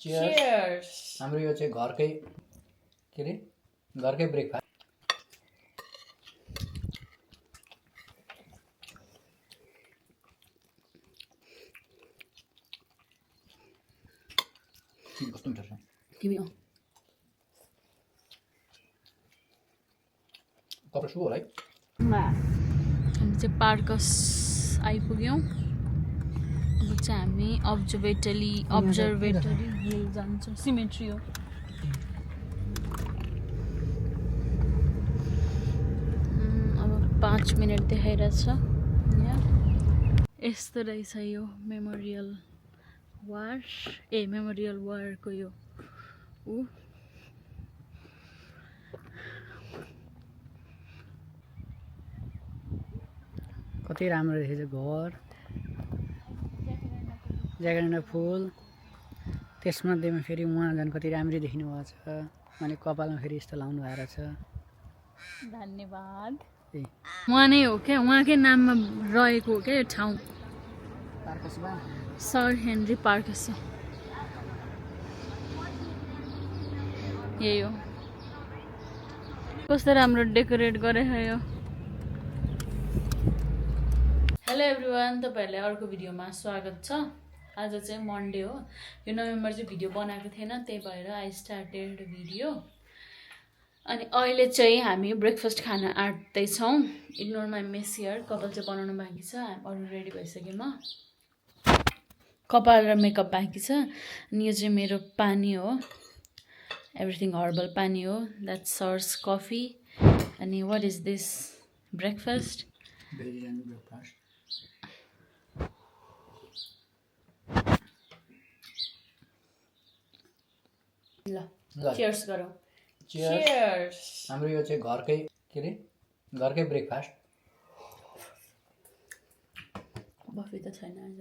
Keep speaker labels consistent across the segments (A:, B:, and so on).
A: Cheers. हाम्रो यो चाहिँ घरकै के अरे घरकै ब्रेकफास्ट। कस्तो मिठो छ
B: तिमी हो
A: कपडा सुको होला है।
B: हामी चाहिँ पार्कस आइपुग्यौँ। अब चाहिँ हामी अब्जर्भेटरी हिल जान्छौँ। सिमेट्री हो। अब 5 मिनट देखाइरहेछ यहाँ। यस्तो रहेछ यो मेमोरियल वारको यो
C: कति राम्रो रहेछ घर, ज्याकेन्डा फुल, त्यसमध्येमा फेरि उहाँ झन् कति राम्ररी देखिनु भएको छ। अनि कपालमा फेरि यस्तो लाउनु भएको छ।
B: धन्यवाद। उहाँ नै हो क्या, उहाँकै नाममा रहेको हो क्या यो ठाउँ। सर हेनरी पार्कस यही हो। कस्तो राम्रो डेकोरेट गरेको यो। हेलो एभ्रिवान, तपाईँहरूलाई अर्को भिडियोमा स्वागत छ। आज चाहिँ मन्डे हो। यो नोभेम्बर चाहिँ भिडियो बनाएको थिएन, त्यही भएर आई स्टार्टेड भिडियो। अनि अहिले चाहिँ हामी ब्रेकफास्ट खान आँट्दैछौँ। Ignore my mess here. कपाल चाहिँ बनाउनु बाँकी छ, अरू रेडी भइसक्यो। म कपाल र मेकअप बाँकी छ। अनि यो चाहिँ मेरो पानी हो, एभ्रिथिङ हर्बल पानी हो। द्याट सर्स कफी। अनि what is this breakfast?
A: Vegetarian breakfast.
B: ल चियर्स गरौँ।
A: चियर्स। हाम्रो यो चाहिँ घरकै के अरे घरकै ब्रेकफास्ट।
B: बफी त छैन आज।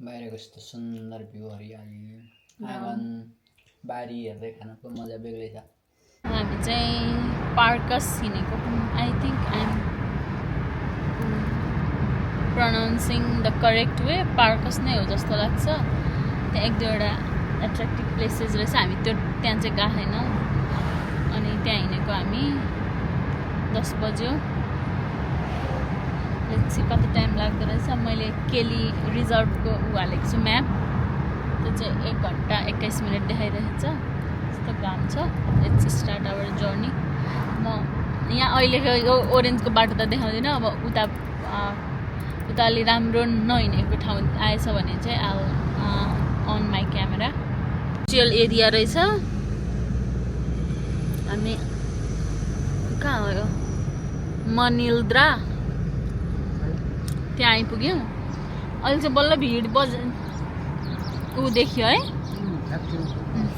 A: बाहिरको यस्तो सुन्दर भ्यू, हरियाली, आँगन बारी हेर्दै खानको मजा बेग्लै छ।
B: हामी चाहिँ पार्कस हिँडेको। I think I am pronouncing the correct way. पार्कस नै हो जस्तो लाग्छ। त्यहाँ एक दुईवटा एट्र्याक्टिभ प्लेसेस रहेछ। हामी त्यहाँ चाहिँ गएको छैनौँ। अनि त्यहाँ हिँडेको हामी 10 बज्यो। चाहिँ कति टाइम लाग्दो रहेछ। मैले केली रिजर्भको हालेको छु म्याप। त्यो चाहिँ 1 घन्टा 21 मिनट देखाइरहेको छ। यस्तो काम छ। Let's start our journey. म यहाँ अहिलेको यो ओरेन्जको बाटो त देखाउँदिनँ। अब उता अलि राम्रो नहिँडेको ठाउँ आएछ भने चाहिँ आल अन माई क्यामेरा। चियल एरिया रहेछ। हामी कहाँ हो यो? मनिलद्रा त्यहाँ आइपुग्यौँ। अहिले चाहिँ बल्ल भिड ऊ देखियो है।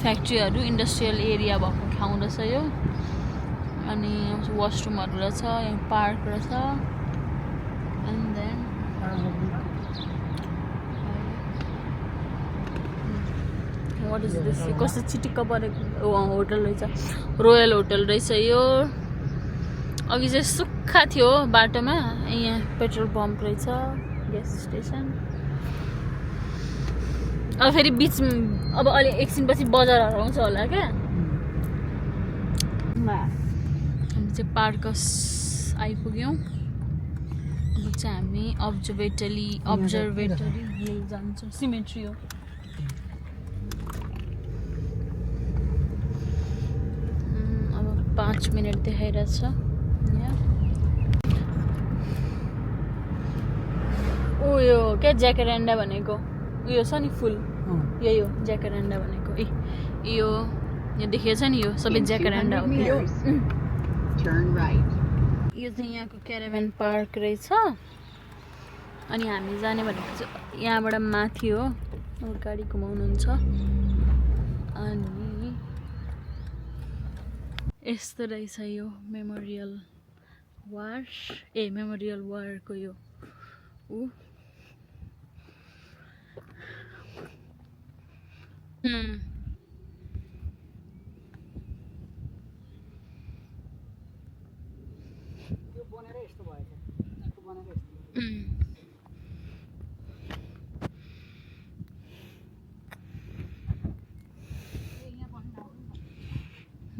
B: फ्याक्ट्रीहरू, इन्डस्ट्रियल एरिया भएको ठाउँ रहेछ यो। अनि वासरुमहरू रहेछ, यहाँ पार्क रहेछ। And then what is this? कस्तो चिटिक्क परेको होटल रहेछ। रोयल होटल रहेछ यो। अघि चाहिँ सुक्खा थियो बाटोमा। यहाँ पेट्रोल पम्प रहेछ, ग्यास स्टेसन। अब फेरि बिच अब अलि एकछिनपछि बजारहरू आउँछ होला क्या। हामी चाहिँ पार्कस आइपुग्यौँ। अब चाहिँ हामी अब्जर्भेटरी हिल जान्छौँ। सिमेट्री हो। अब 5 मिनट देखाइरहेछ यहाँ। उयो क्या ज्याकेरेन्डा भनेको उयो छ नि फुल, यही हो ज्याकेरेन्डा भनेको। यो देखिएछ नि, यो सबै ज्याकेरेन्डा हो। यो चाहिँ यहाँको क्याराभन पार्क रहेछ। अनि हामी जाने भनेको चाहिँ यहाँबाट माथि हो। अब गाडी घुमाउनुहुन्छ। अनि यस्तो रहेछ यो मेमोरियल वारको यो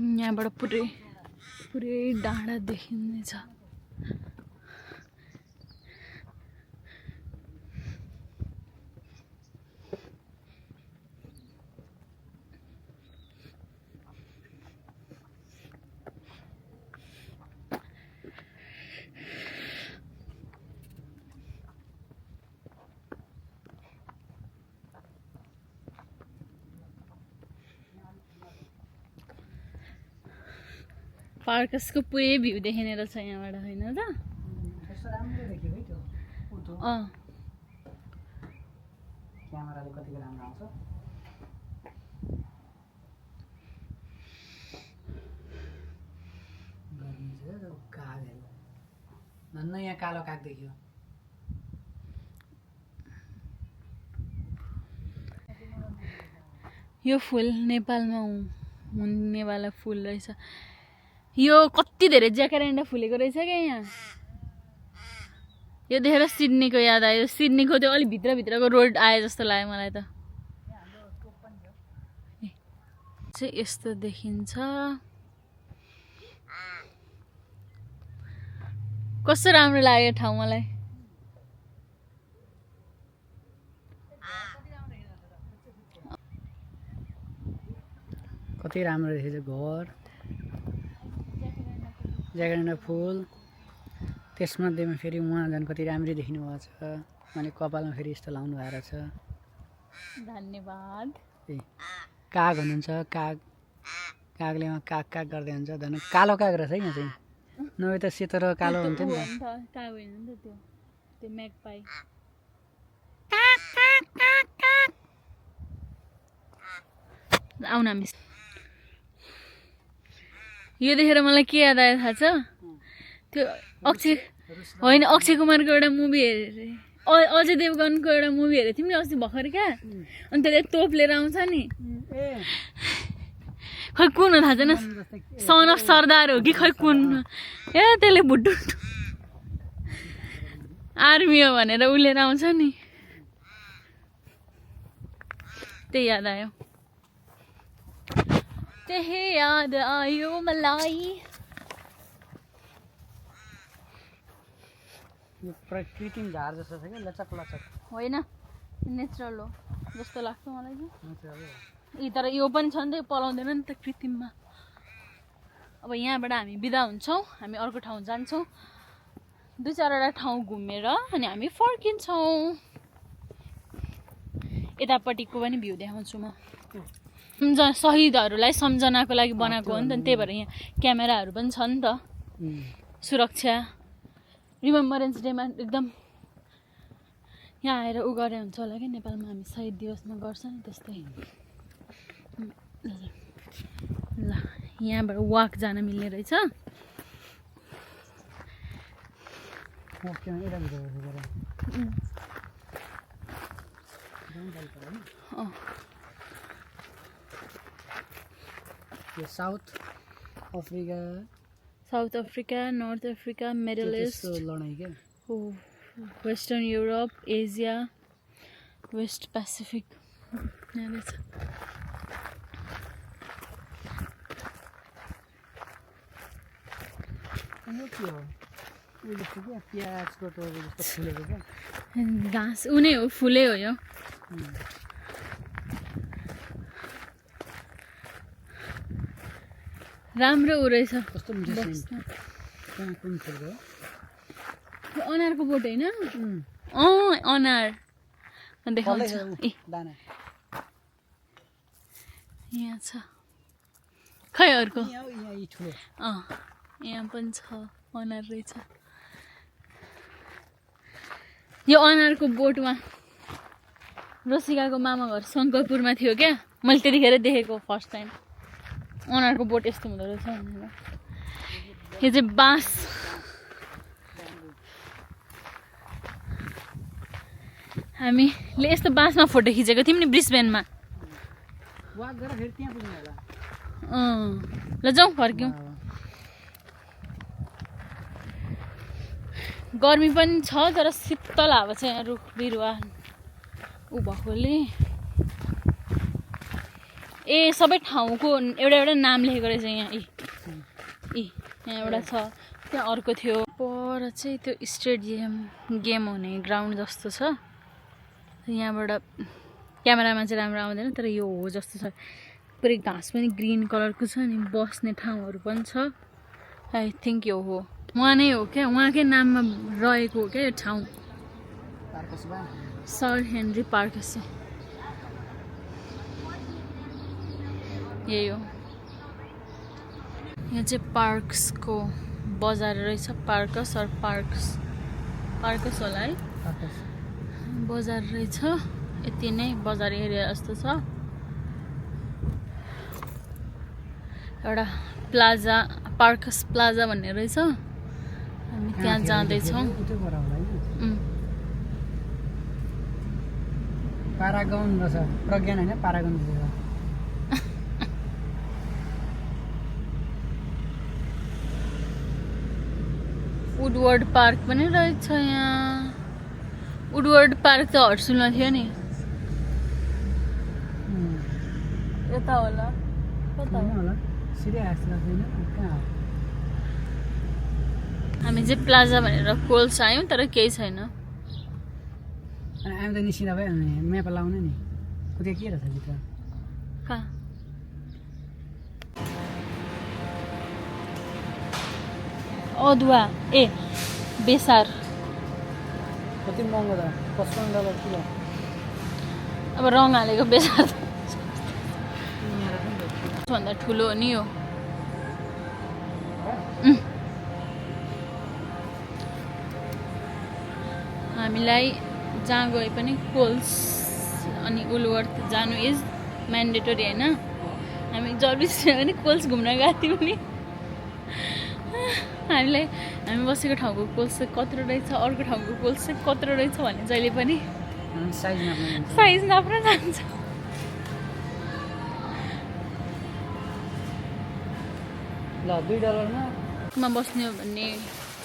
B: यहाँबाट पुरै पुरै डाँडा देखिँदैछ। पार्कसको पुरै भ्यू देखिने रहेछ यहाँबाट होइन त?
C: यस्तो राम्रो देखियो है त्यो उतो क्यामेराले कतिको राम्रो आउँछ। गर्मी छ त्यो कागहरू धन्न यहाँ कालो काग देखियो।
B: यो फुल नेपालमा हुनेवाला फुल रहेछ। यो कति धेरै ज्याकेरेन्डा फुलेको रहेछ क्या यहाँ। यो देखेर सिडनीको याद आयो। सिडनीको त्यो अलिक भित्रभित्रको रोड आयो जस्तो लाग्यो मलाई त। चाहिँ यस्तो देखिन्छ। कस्तो राम्रो लाग्यो ठाउँ मलाई।
C: कति राम्रो देखिन्छ घर, ज्याकेरेन्डा फुल, त्यसमध्येमा फेरि उहाँ झन् कति राम्रै देखिनु भएको छ। अनि कपालमा फेरि यस्तो लाउनु भएको रहेछ।
B: धन्यवाद।
C: ए काग हुनुहुन्छ, काग कागले काग काग गर्दै हुन्छ। झन् कालो काग रहेछ है यहाँ चाहिँ, नभए त सेतो र कालो हुन्थ्यो नि त।
B: काग होइन नि त त्यो म्यागपाई। आउन मिस। यो देखेर मलाई के याद आयो थाहा छ? त्यो अक्षय होइन, अक्षय कुमारको एउटा मुभी हेरेँ, अजय देवगनको एउटा मुभी हेरेको थियौँ नि अस्ति भर्खर क्या। अनि त्यसले तोप लिएर आउँछ नि, खै कुन हो थाहा छैन, सन अफ सरदार हो कि खै कुन। ए त्यसले भुट्टु आर्मी हो भनेर उ लिएर आउँछ नि, त्यही याद आयो। त्यही याद आयो मलाई।
C: यो कृत्रिम झार जस्तो छ क्या, लचक लचक
B: होइन, नेचुरल हो जस्तो लाग्छ मलाई चाहिँ।
C: नेचुरल हो।
B: तर यो पनि छ नि त, पलाउँदैन नि त कृत्रिममा। अब यहाँबाट हामी बिदा हुन्छौँ, हामी अर्को ठाउँ जान्छौँ। 2-4वटा ठाउँ घुमेर अनि हामी फर्किन्छौँ। यतापट्टिको पनि भ्यू देखाउँछु म। शहीदहरूलाई सम्झनाको लागि बनाएको हो नि त, त्यही भएर यहाँ क्यामेराहरू पनि छ नि त, सुरक्षा रिमेम्बरेन्स डेमा एकदम यहाँ आएर उ गरे हुन्छ होला कि। नेपालमा हामी शहीद दिवसमा गर्छ नि त्यस्तै। ल यहाँबाट वाक जान मिल्ने रहेछ।
C: South
B: Africa, North Africa, Middle East,
C: लडाइँ क्या,
B: Western Europe, Asia, West Pacific यहाँ रहेछ।
C: प्याजको टोपी जस्तो फुलेको क्या,
B: घाँस उनी हो, फुलै हो यो। राम्रो उ रहेछ।
C: कस्तो मिठो सेन्ट। कहाँ कुन फुलको?
B: यो अनारको बोट होइन? अनार देखाउँछ। ए
C: दाना
B: यहाँ छ, खै अर्को?
C: यहाँ
B: यहाँ पनि छ, अनार रहेछ। यो अनारको बोटमा रसिकाको मामा घर शङ्करपुरमा थियो क्या, मैले त्यतिखेर देखेको फर्स्ट टाइम। अनारको बोट यस्तो हुँदो रहेछ भनेर। यो चाहिँ बाँस, हामीले यस्तो बाँसमा फोटो खिचेको थियौँ नि ब्रिस्बेनमा। ल जाउँ फर्क्यौँ। गर्मी पनि छ तर शीतल हावा छ यहाँ, रुख बिरुवा उ भएकोले। ए सबै ठाउँको एउटा एउटा नाम लेखेको रहेछ यहाँ यहाँ एउटा छ त्यहाँ अर्को थियो पर चाहिँ त्यो स्टेडियम गेम हुने ग्राउन्ड जस्तो छ यहाँबाट क्यामेरामा चाहिँ राम्रो आउँदैन तर यो हो जस्तो छ पुरै घाँस पनि ग्रिन कलरको छ अनि बस्ने ठाउँहरू पनि छ आई थिङ्क यो हो उहाँ नै हो क्या उहाँकै नाममा रहेको हो क्या यो ठाउँ सर हेनरी पार्कस यही हो यहाँ चाहिँ पार्क्सको बजार रहेछ पार्कस होला है बजार रहेछ यति नै बजार एरिया जस्तो छ एउटा प्लाजा पार्कस प्लाजा भन्ने रहेछ हामी त्यहाँ जाँदैछौँ
C: पारागन रहेछ प्रज्ञान होइन पारागन
B: वुडवर्ड पार्क पनि रहेछ यहाँ वुडवर्ड पार्क त हर्सुलमा थियो नि यता होला कता
C: होला
B: हामी चाहिँ प्लाजा भनेर कोल्स आयौँ तर केही छैन
C: अनि हामी त निस्किँदा भयो भने म्याप लाउने नि कुनै के रहेछ भित्र
B: कहाँ अदुवा ए बेसार
C: कति महँगो त $55 किलो
B: अब रङ हालेको बेसार भन्दा ठुलो हो नि यो हामीलाई जहाँ गए पनि कोल्स अनि उलवर्थ जानु इज म्यान्डेटरी होइन हामी जरुरी छैन भने कोल्स घुम्न गएको थियौँ नि हामी बसेको ठाउँको कोल्स चाहिँ कत्रो रहेछ अर्को ठाउँको कोल्स चाहिँ कत्रो रहेछ भने जहिले पनि साइज नाप्न जान्छ
C: ल $2
B: मा बस्ने हो भने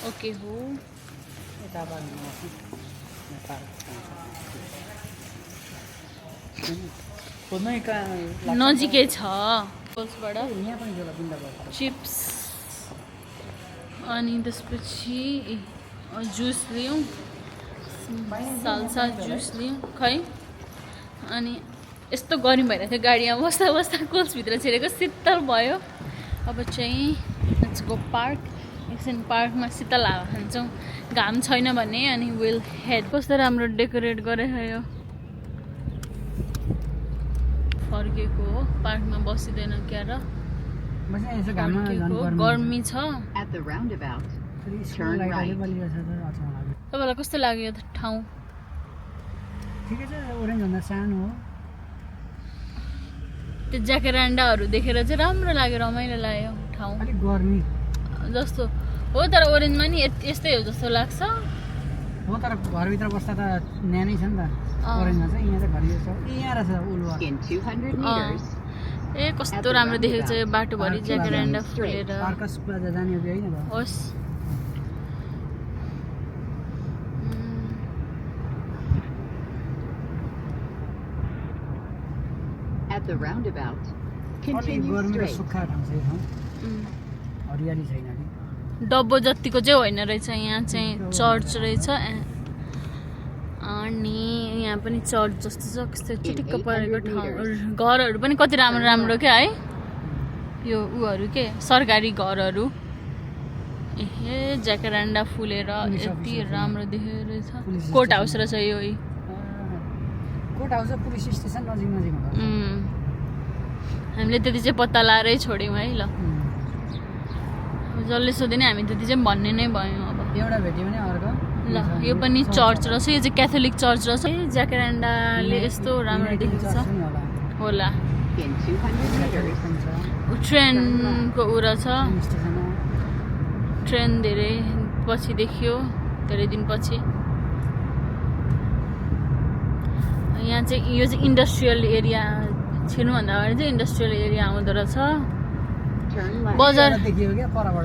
B: ओके हो नजिकै छ कोल्सबाट चिप्स अनि त्यसपछि जुस लियौँ साल्सा जुस लियौँ खै अनि यस्तो गर्मी भइरहेको थियो गाडीमा बस्दा बस्दा कोल्सभित्र छिरेको शीतल भयो अब चाहिँ लेट्स गो पार्क एकछिन पार्कमा शीतल हावा खान्छौँ घाम छैन भने अनि विल हेड कस्तो राम्रो डेकोरेट गरेर यो फर्केको हो पार्कमा बसिँदैन क्या र गर्मी छ तपाईँलाई कस्तो लाग्यो यो ठाउँ
C: ठिकै छ ओरेन्ज भन्दा सानो हो
B: त्यो ज्याकेरान्डाहरू देखेर चाहिँ राम्रो लाग्यो रमाइलो लाग्यो ठाउँ
C: अलिक गर्मी
B: जस्तो हो तर ओरेन्जमा नि यस्तै हो जस्तो लाग्छ
C: हो तर घरभित्र बस्दा त न्यानै छ नि त ओरेन्जमा चाहिँ यहाँ चाहिँ घरभित्र यहाँ रहेछ उलुवा
B: ए कस्तो राम्रो देखेको छ यो बाटोभरि ज्याकेरान्डा फुलेर
C: पार्कस प्लाजा जाने हो कि होइन
B: होस्
D: At the roundabout,
C: continue straight. सुक्खा ठाउँ छ यो ठाउँ हरियाली छैन कि
B: डब्बो जतिको चाहिँ होइन रहेछ यहाँ चाहिँ चर्च रहेछ अनि यहाँ पनि चर्च जस्तो छ कस्तो चिटिक्क परेको ठाउँ घरहरू पनि कति राम्रो राम्रो क्या है यो उहरू के सरकारी घरहरू ए ज्याकेरान्डा फुलेर यति राम्रो देखेको रहेछ कोर्ट हाउस रहेछ यो
C: कोर्ट हाउस पुलिस स्टेसन नजिक
B: हामीले त्यति चाहिँ पत्ता लाएरै छोड्यौँ है ल जसले सोध्यो नि हामी त्यति चाहिँ भन्ने नै भयौँ अब
C: एउटा भेट्यो भने अर्को
B: ल यो पनि चर्च रहेछ यो चाहिँ क्याथोलिक चर्च रहेछ ज्याकेरान्डाले यस्तो राम्रो देखेको छ होला ट्रेनको उ रहेछ ट्रेन धेरै पछि देखियो धेरै दिनपछि यहाँ चाहिँ यो चाहिँ इन्डस्ट्रियल एरिया छिर्नुभन्दा अगाडि चाहिँ इन्डस्ट्रियल एरिया आउँदो रहेछ बजार
C: देखियो क्या परबाट